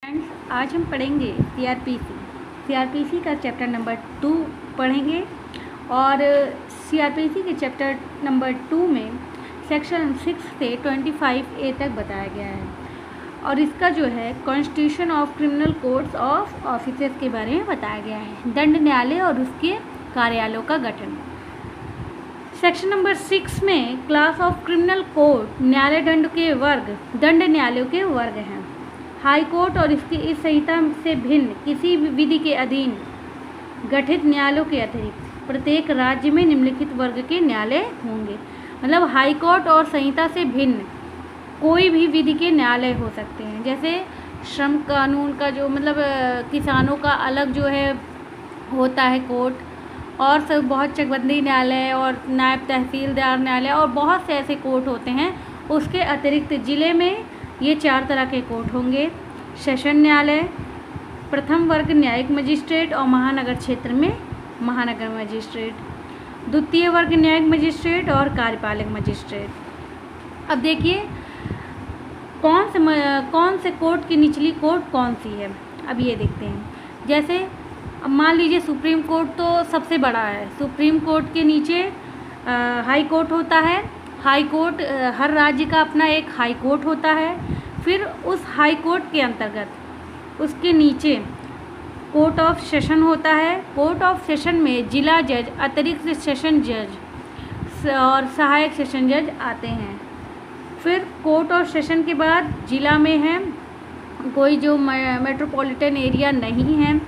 Friends, आज हम पढ़ेंगे सीआरपीसी का चैप्टर नंबर 2 पढ़ेंगे। और सीआरपीसी के चैप्टर नंबर 2 में सेक्शन 6 से 25A तक बताया गया है। और इसका जो है constitution of criminal codes of officers के बारे में बताया गया है, दंड न्यायालय और उसके कार्यालयों का गठन। सेक्शन नंबर 6 में क्लास ऑफ क्रिमिनल कोड न्यायालय दंड न्यायालयों के वर्ग हैं। हाई कोर्ट और इसकी इस संहिता से भिन्न किसी भी विधि के अधीन गठित न्यायालयों के अतिरिक्त प्रत्येक राज्य में निम्नलिखित वर्ग के न्यायालय होंगे। मतलब हाई कोर्ट और संहिता से भिन्न कोई भी विधि के न्यायालय हो सकते हैं। जैसे श्रम कानून का जो किसानों का अलग जो है होता है कोर्ट, और सब बहुत चकबंदी न्यायालय और नायब तहसीलदार न्यायालय और बहुत से ऐसे कोर्ट होते हैं। उसके अतिरिक्त ज़िले में ये 4 तरह के कोर्ट होंगे। सेशन न्यायालय, प्रथम वर्ग न्यायिक मजिस्ट्रेट और महानगर क्षेत्र में महानगर मजिस्ट्रेट, द्वितीय वर्ग न्यायिक मजिस्ट्रेट और कार्यपालक मजिस्ट्रेट। अब देखिए कौन से कोर्ट की निचली कोर्ट कौन सी है, अब ये देखते हैं। जैसे अब मान लीजिए सुप्रीम कोर्ट तो सबसे बड़ा है। सुप्रीम कोर्ट के नीचे हाई कोर्ट होता है। हाई कोर्ट हर राज्य का अपना एक हाई कोर्ट होता है। फिर उस हाई कोर्ट के अंतर्गत उसके नीचे कोर्ट ऑफ सेशन होता है। कोर्ट ऑफ सेशन में जिला जज, अतिरिक्त सेशन जज और सहायक सेशन जज आते हैं। फिर कोर्ट ऑफ सेशन के बाद जिला में है कोई जो मेट्रोपॉलिटन एरिया नहीं है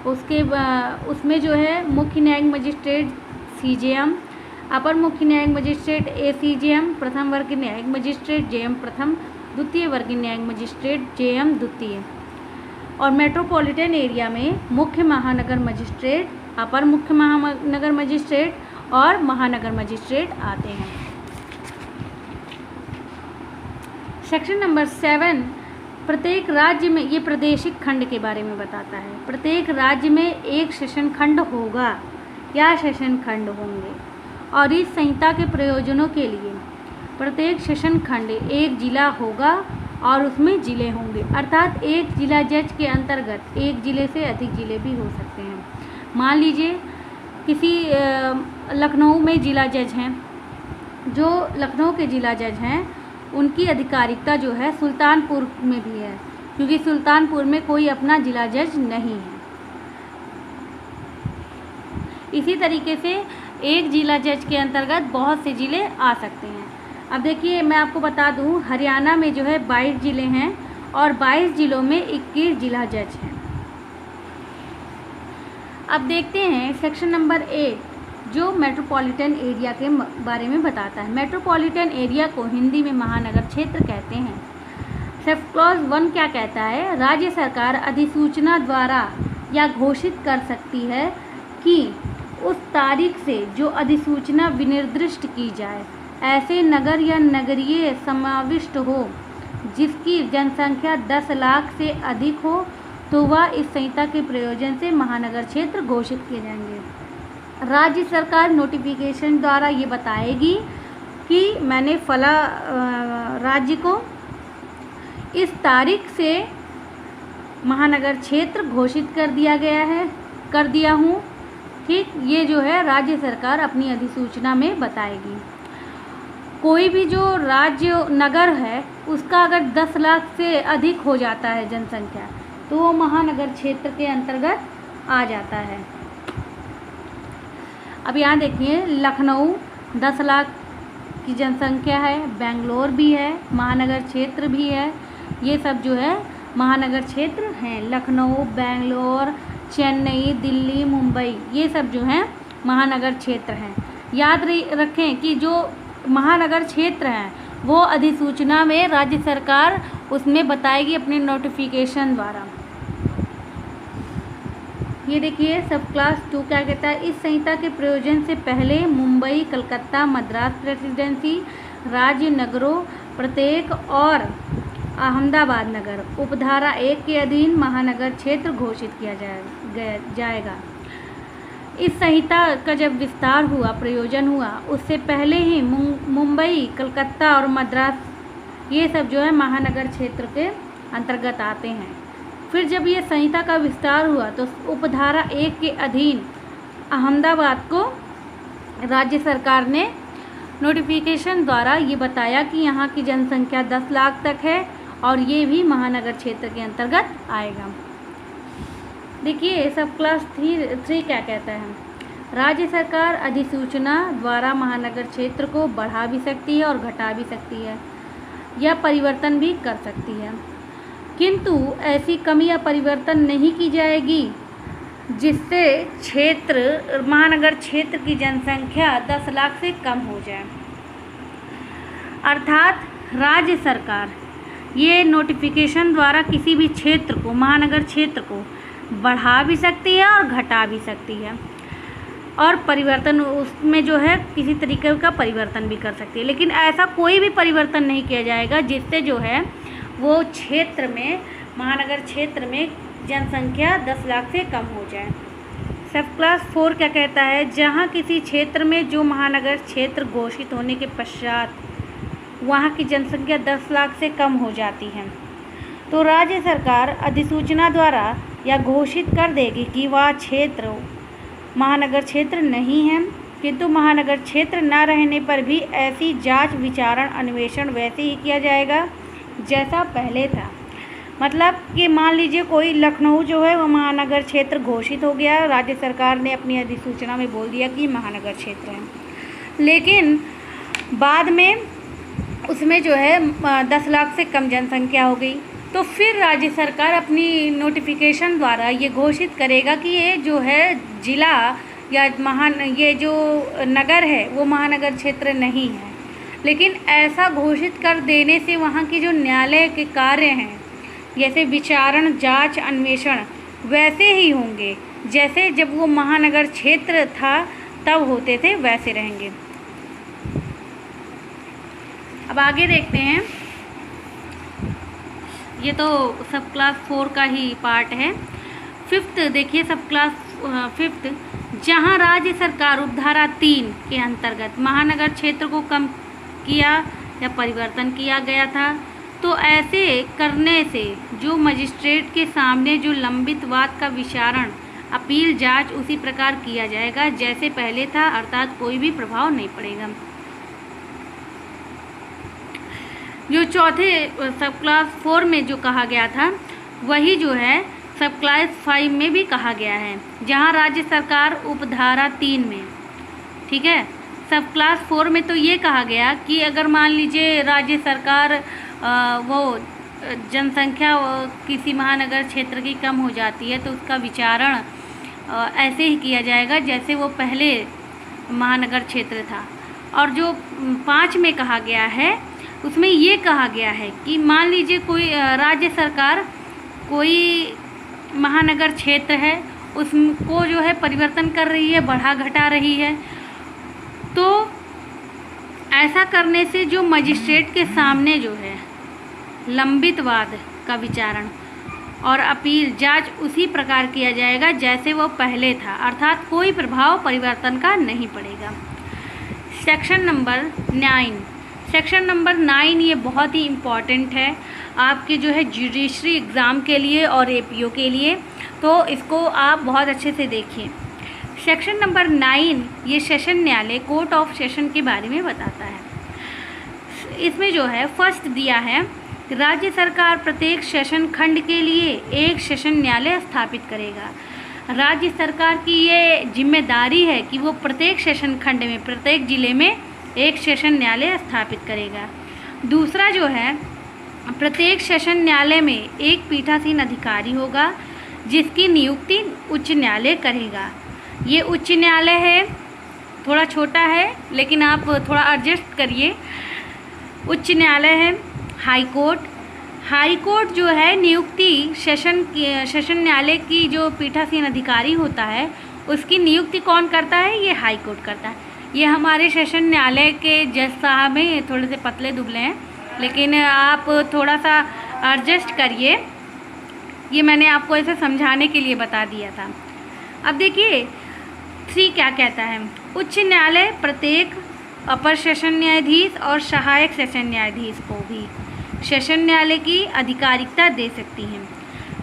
उसमें जो है मुख्य न्यायिक मजिस्ट्रेट CJM, अपर मुख्य न्यायिक मजिस्ट्रेट ACJM, प्रथम वर्ग न्यायिक मजिस्ट्रेट JM प्रथम, द्वितीय वर्ग न्यायिक मजिस्ट्रेट JM द्वितीय। और मेट्रोपॉलिटन एरिया में मुख्य महानगर मजिस्ट्रेट, अपर मुख्य महानगर मजिस्ट्रेट और महानगर मजिस्ट्रेट आते हैं। सेक्शन नंबर 7 प्रत्येक राज्य में, ये प्रादेशिक खंड के बारे में बताता है। प्रत्येक राज्य में एक सेशन खंड होगा या सेशन खंड होंगे, और इस संहिता के प्रयोजनों के लिए प्रत्येक सेशन खंड एक जिला होगा और उसमें जिले होंगे। अर्थात एक जिला जज के अंतर्गत एक जिले से अधिक जिले भी हो सकते हैं। मान लीजिए किसी लखनऊ में जिला जज हैं, जो लखनऊ के जिला जज हैं उनकी अधिकारिकता जो है सुल्तानपुर में भी है, क्योंकि सुल्तानपुर में कोई अपना जिला जज नहीं है। इसी तरीके से एक जिला जज के अंतर्गत बहुत से ज़िले आ सकते हैं। अब देखिए मैं आपको बता दूं, हरियाणा में जो है 22 ज़िले हैं और 22 ज़िलों में 21 जिला जज हैं। अब देखते हैं सेक्शन नंबर 8 जो मेट्रोपॉलिटन एरिया के बारे में बताता है। मेट्रोपॉलिटन एरिया को हिंदी में महानगर क्षेत्र कहते हैं। सब क्लॉज 1 क्या कहता है? राज्य सरकार अधिसूचना द्वारा या घोषित कर सकती है कि उस तारीख से जो अधिसूचना विनिर्दिष्ट की जाए ऐसे नगर या नगरीय समाविष्ट हो जिसकी जनसंख्या 10 लाख से अधिक हो, तो वह इस संहिता के प्रयोजन से महानगर क्षेत्र घोषित किए जाएंगे। राज्य सरकार नोटिफिकेशन द्वारा ये बताएगी कि मैंने फला राज्य को इस तारीख से महानगर क्षेत्र घोषित कर दिया हूँ। ठीक, ये जो है राज्य सरकार अपनी अधिसूचना में बताएगी। कोई भी जो राज्य नगर है उसका अगर 10 लाख से अधिक हो जाता है जनसंख्या, तो वो महानगर क्षेत्र के अंतर्गत आ जाता है। अब यहाँ देखिए लखनऊ 10 लाख की जनसंख्या है, बेंगलोर भी है, महानगर क्षेत्र भी है। ये सब जो है महानगर क्षेत्र हैं। लखनऊ, बेंगलोर, चेन्नई, दिल्ली, मुंबई, ये सब जो हैं महानगर क्षेत्र हैं। याद रखें कि जो महानगर क्षेत्र हैं वो अधिसूचना में राज्य सरकार उसमें बताएगी अपने नोटिफिकेशन द्वारा। ये देखिए सब क्लास 2 क्या कहता है? इस संहिता के प्रयोजन से पहले मुंबई, कलकत्ता, मद्रास प्रेसिडेंसी, राज्य नगरों प्रत्येक और अहमदाबाद नगर उपधारा 1 के अधीन महानगर क्षेत्र घोषित किया जाएगा। इस संहिता का जब विस्तार हुआ, प्रयोजन हुआ, उससे पहले ही मुंबई, कलकत्ता और मद्रास ये सब जो है महानगर क्षेत्र के अंतर्गत आते हैं। फिर जब ये संहिता का विस्तार हुआ तो उपधारा 1 के अधीन अहमदाबाद को राज्य सरकार ने नोटिफिकेशन द्वारा ये बताया कि यहाँ की जनसंख्या 10 लाख तक है और ये भी महानगर क्षेत्र के अंतर्गत आएगा। देखिए सब क्लास 3 क्या कहता है। राज्य सरकार अधिसूचना द्वारा महानगर क्षेत्र को बढ़ा भी सकती है और घटा भी सकती है या परिवर्तन भी कर सकती है, किंतु ऐसी कमी या परिवर्तन नहीं की जाएगी जिससे महानगर क्षेत्र की जनसंख्या 10 लाख से कम हो जाए। अर्थात राज्य सरकार ये नोटिफिकेशन द्वारा किसी भी क्षेत्र को, महानगर क्षेत्र को बढ़ा भी सकती है और घटा भी सकती है, और परिवर्तन उसमें जो है किसी तरीके का परिवर्तन भी कर सकती है, लेकिन ऐसा कोई भी परिवर्तन नहीं किया जाएगा जिससे जो है वो क्षेत्र में, महानगर क्षेत्र में जनसंख्या 10 लाख से कम हो जाए। सब क्लास 4 क्या कहता है, जहाँ किसी क्षेत्र में जो महानगर क्षेत्र घोषित होने के पश्चात वहाँ की जनसंख्या 10 लाख से कम हो जाती है तो राज्य सरकार अधिसूचना द्वारा या घोषित कर देगी कि वह क्षेत्र महानगर क्षेत्र नहीं है, किंतु महानगर क्षेत्र न रहने पर भी ऐसी जांच, विचारण, अन्वेषण वैसे ही किया जाएगा जैसा पहले था। मतलब कि मान लीजिए कोई लखनऊ जो है वो महानगर क्षेत्र घोषित हो गया, राज्य सरकार ने अपनी अधिसूचना में बोल दिया कि महानगर क्षेत्र है, लेकिन बाद में उसमें जो है 10 लाख से कम जनसंख्या हो गई, तो फिर राज्य सरकार अपनी नोटिफिकेशन द्वारा ये घोषित करेगा कि ये जो है जिला या ये जो नगर है वो महानगर क्षेत्र नहीं है। लेकिन ऐसा घोषित कर देने से वहाँ की जो न्यायालय के कार्य हैं, जैसे विचारण, जांच, अन्वेषण वैसे ही होंगे जैसे जब वो महानगर क्षेत्र था तब होते थे, वैसे रहेंगे। अब आगे देखते हैं, ये तो सब क्लास 4 का ही पार्ट है। 5th देखिए, सब क्लास 5th, जहां राज्य सरकार उपधारा 3 के अंतर्गत महानगर क्षेत्र को कम किया या परिवर्तन किया गया था, तो ऐसे करने से जो मजिस्ट्रेट के सामने जो लंबित वाद का विचारण, अपील, जांच उसी प्रकार किया जाएगा जैसे पहले था, अर्थात कोई भी प्रभाव नहीं पड़ेगा। जो चौथे सब क्लास 4 में जो कहा गया था वही जो है सब क्लास 5 में भी कहा गया है, जहां राज्य सरकार उपधारा 3 में, ठीक है, सब क्लास 4 में तो ये कहा गया कि अगर मान लीजिए राज्य सरकार वो जनसंख्या किसी महानगर क्षेत्र की कम हो जाती है तो उसका विचारण ऐसे ही किया जाएगा जैसे वो पहले महानगर क्षेत्र था। और जो 5 में कहा गया है उसमें ये कहा गया है कि मान लीजिए कोई राज्य सरकार कोई महानगर क्षेत्र है उसको जो है परिवर्तन कर रही है, बढ़ा घटा रही है, तो ऐसा करने से जो मजिस्ट्रेट के सामने जो है लंबित वाद का विचारण और अपील, जांच उसी प्रकार किया जाएगा जैसे वो पहले था, अर्थात कोई प्रभाव परिवर्तन का नहीं पड़ेगा। सेक्शन नंबर 9, सेक्शन नंबर 9 ये बहुत ही इम्पॉर्टेंट है आपके जो है जुडिशरी एग्ज़ाम के लिए और एपीओ के लिए, तो इसको आप बहुत अच्छे से देखिए। सेक्शन नंबर 9 ये सेशन न्यायालय, कोर्ट ऑफ सेशन के बारे में बताता है। इसमें जो है फर्स्ट दिया है, राज्य सरकार प्रत्येक सेशन खंड के लिए एक सेशन न्यायालय स्थापित करेगा। राज्य सरकार की ये जिम्मेदारी है कि वो प्रत्येक सेशन खंड में, प्रत्येक ज़िले में एक सेशन न्यायालय स्थापित करेगा। दूसरा जो है, प्रत्येक सेशन न्यायालय में एक पीठासीन अधिकारी होगा जिसकी नियुक्ति उच्च न्यायालय करेगा। ये उच्च न्यायालय है, थोड़ा छोटा है लेकिन आप थोड़ा एडजस्ट करिए। उच्च न्यायालय है। हाई कोर्ट, हाई कोर्ट जो है नियुक्ति सेशन न्यायालय की जो पीठासीन अधिकारी होता है उसकी नियुक्ति कौन करता है? ये हाई कोर्ट करता है। ये हमारे सेशन न्यायालय के जज साहब हैं, थोड़े से पतले दुबले हैं, लेकिन आप थोड़ा सा एडजस्ट करिए, ये मैंने आपको ऐसे समझाने के लिए बता दिया था। अब देखिए 3 क्या कहता है, उच्च न्यायालय प्रत्येक अपर सेशन न्यायाधीश और सहायक सेशन न्यायाधीश को भी सेशन न्यायालय की अधिकारिकता दे सकती है।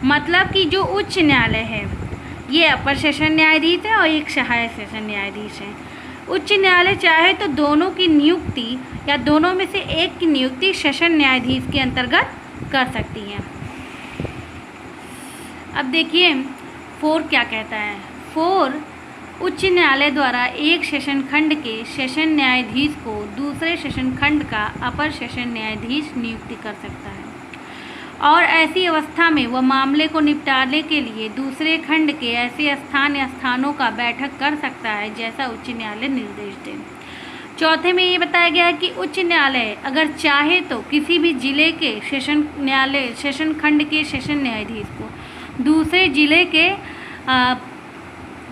मतलब कि जो उच्च न्यायालय है ये अपर सेशन न्यायाधीश है और एक सहायक सेशन न्यायाधीश है। उच्च न्यायालय चाहे तो दोनों की नियुक्ति या दोनों में से एक की नियुक्ति सेशन न्यायाधीश के अंतर्गत कर सकती है। अब देखिए 4 क्या कहता है। 4 उच्च न्यायालय द्वारा एक सेशन खंड के सेशन न्यायाधीश को दूसरे सेशन खंड का अपर सेशन न्यायाधीश नियुक्ति कर सकता है और ऐसी अवस्था में वह मामले को निपटाने के लिए दूसरे खंड के ऐसे स्थान या स्थानों का बैठक कर सकता है जैसा उच्च न्यायालय निर्देश दे। चौथे में ये बताया गया है कि उच्च न्यायालय अगर चाहे तो किसी भी जिले के सेशन खंड के सेशन न्यायाधीश को दूसरे जिले के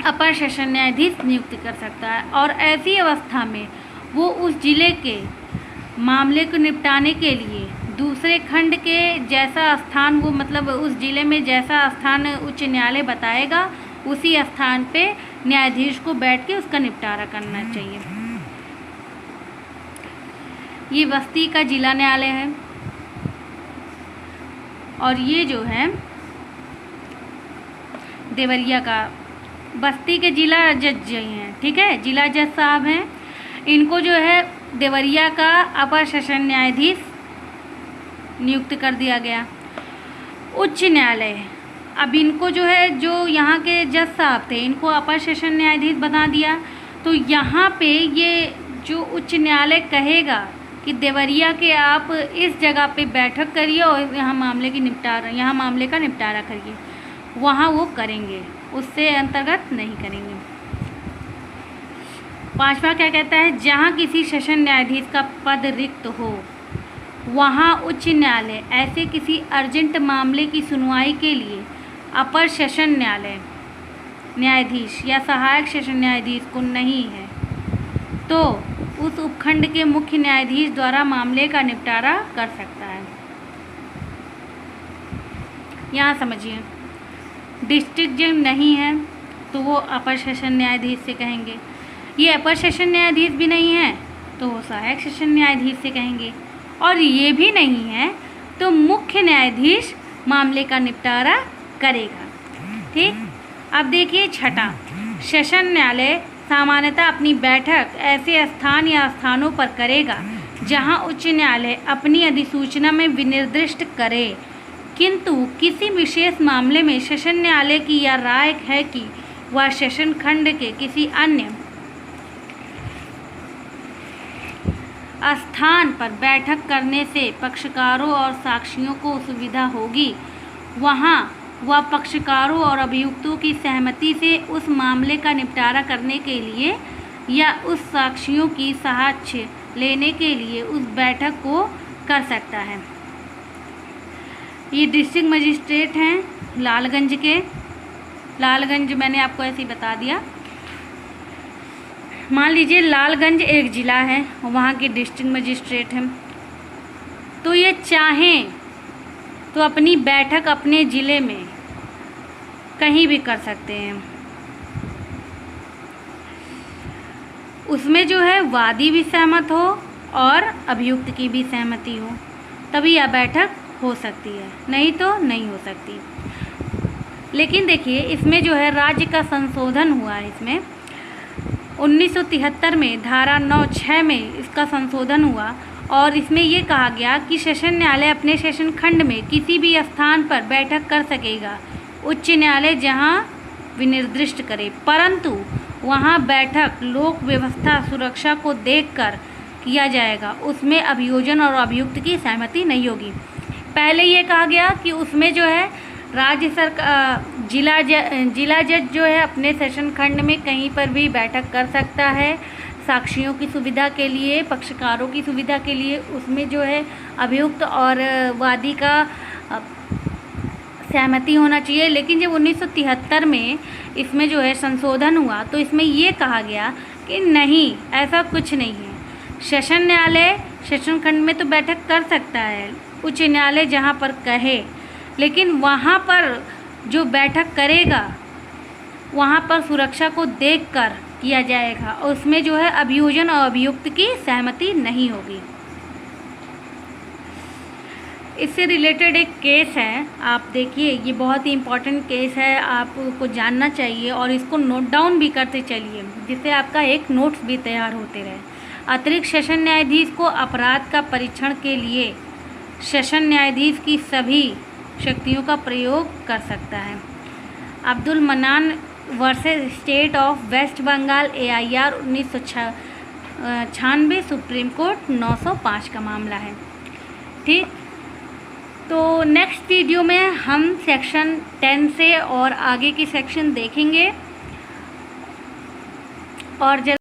अपर सेशन न्यायाधीश नियुक्त कर सकता है और ऐसी अवस्था में वो उस जिले के मामले को निपटाने के लिए दूसरे खंड के जैसा स्थान, वो मतलब उस जिले में जैसा स्थान उच्च न्यायालय बताएगा उसी स्थान पे न्यायाधीश को बैठ के उसका निपटारा करना चाहिए। ये बस्ती का जिला न्यायालय है और ये जो है देवरिया का, बस्ती के जिला जज हैं, ठीक है, जिला जज साहब हैं। इनको जो है देवरिया का अपर सेशन न्यायाधीश नियुक्त कर दिया गया। उच्च न्यायालय अब इनको जो है, जो यहाँ के जज साहब थे इनको अपर सेशन न्यायाधीश बना दिया। तो यहाँ पे ये जो उच्च न्यायालय कहेगा कि देवरिया के आप इस जगह पे बैठक करिए और यहाँ मामले का निपटारा करिए, वहाँ वो करेंगे, उससे अंतर्गत नहीं करेंगे। 5वां क्या कहता है, जहाँ किसी सेशन न्यायाधीश का पद रिक्त हो वहाँ उच्च न्यायालय ऐसे किसी अर्जेंट मामले की सुनवाई के लिए अपर सेशन न्यायाधीश या सहायक सेशन न्यायाधीश को नहीं है तो उस उपखंड के मुख्य न्यायाधीश द्वारा मामले का निपटारा कर सकता है। यहाँ समझिए, डिस्ट्रिक्ट जज नहीं है तो वो अपर सेशन न्यायाधीश से कहेंगे, ये अपर सेशन न्यायाधीश भी नहीं है तो वो सहायक सेशन न्यायाधीश से कहेंगे, और ये भी नहीं है तो मुख्य न्यायाधीश मामले का निपटारा करेगा। ठीक, अब देखिए 6, सेशन न्यायालय सामान्यतः अपनी बैठक ऐसे स्थान या स्थानों पर करेगा जहां उच्च न्यायालय अपनी अधिसूचना में विनिर्दिष्ट करे, किंतु किसी विशेष मामले में सेशन न्यायालय की यह राय है कि वह सेशन खंड के किसी अन्य स्थान पर बैठक करने से पक्षकारों और साक्षियों को सुविधा होगी, वहाँ वह पक्षकारों और अभियुक्तों की सहमति से उस मामले का निपटारा करने के लिए या उस साक्षियों की साक्ष्य लेने के लिए उस बैठक को कर सकता है। ये डिस्ट्रिक्ट मजिस्ट्रेट हैं लालगंज के, लालगंज मैंने आपको ऐसे ही बता दिया। मान लीजिए लालगंज एक ज़िला है, वहाँ के डिस्ट्रिक्ट मजिस्ट्रेट हैं, तो ये चाहें तो अपनी बैठक अपने ज़िले में कहीं भी कर सकते हैं। उसमें जो है वादी भी सहमत हो और अभियुक्त की भी सहमति हो, तभी यह बैठक हो सकती है, नहीं तो नहीं हो सकती। लेकिन देखिए इसमें जो है राज्य का संशोधन हुआ है। इसमें 1973 में धारा 9(6) में इसका संशोधन हुआ और इसमें ये कहा गया कि सेशन न्यायालय अपने सेशन खंड में किसी भी स्थान पर बैठक कर सकेगा, उच्च न्यायालय जहां विनिर्दिष्ट करे, परंतु वहां बैठक लोक व्यवस्था सुरक्षा को देखकर किया जाएगा, उसमें अभियोजन और अभियुक्त की सहमति नहीं होगी। पहले ये कहा गया कि उसमें जो है राज्य सरकार जिला जज जो है अपने सेशन खंड में कहीं पर भी बैठक कर सकता है, साक्षियों की सुविधा के लिए, पक्षकारों की सुविधा के लिए, उसमें जो है अभियुक्त और वादी का सहमति होना चाहिए। लेकिन जब 1973 में इसमें जो है संशोधन हुआ तो इसमें ये कहा गया कि नहीं, ऐसा कुछ नहीं है, सेशन न्यायालय सेशन खंड में तो बैठक कर सकता है, उच्च न्यायालय जहाँ पर कहे, लेकिन वहाँ पर जो बैठक करेगा वहाँ पर सुरक्षा को देखकर किया जाएगा और उसमें जो है अभियोजन और अभियुक्त की सहमति नहीं होगी। इससे रिलेटेड एक केस है, आप देखिए, ये बहुत ही इम्पॉर्टेंट केस है, आपको जानना चाहिए और इसको नोट डाउन भी करते चलिए, जिससे आपका एक नोट्स भी तैयार होते रहे। अतिरिक्त सेशन न्यायाधीश को अपराध का परीक्षण के लिए सेशन न्यायाधीश की सभी शक्तियों का प्रयोग कर सकता है। Abdul Mannan versus state of West Bengal AIR 1996 Supreme Court 905 का मामला है। ठीक, तो नेक्स्ट वीडियो में हम सेक्शन 10 से और आगे की सेक्शन देखेंगे और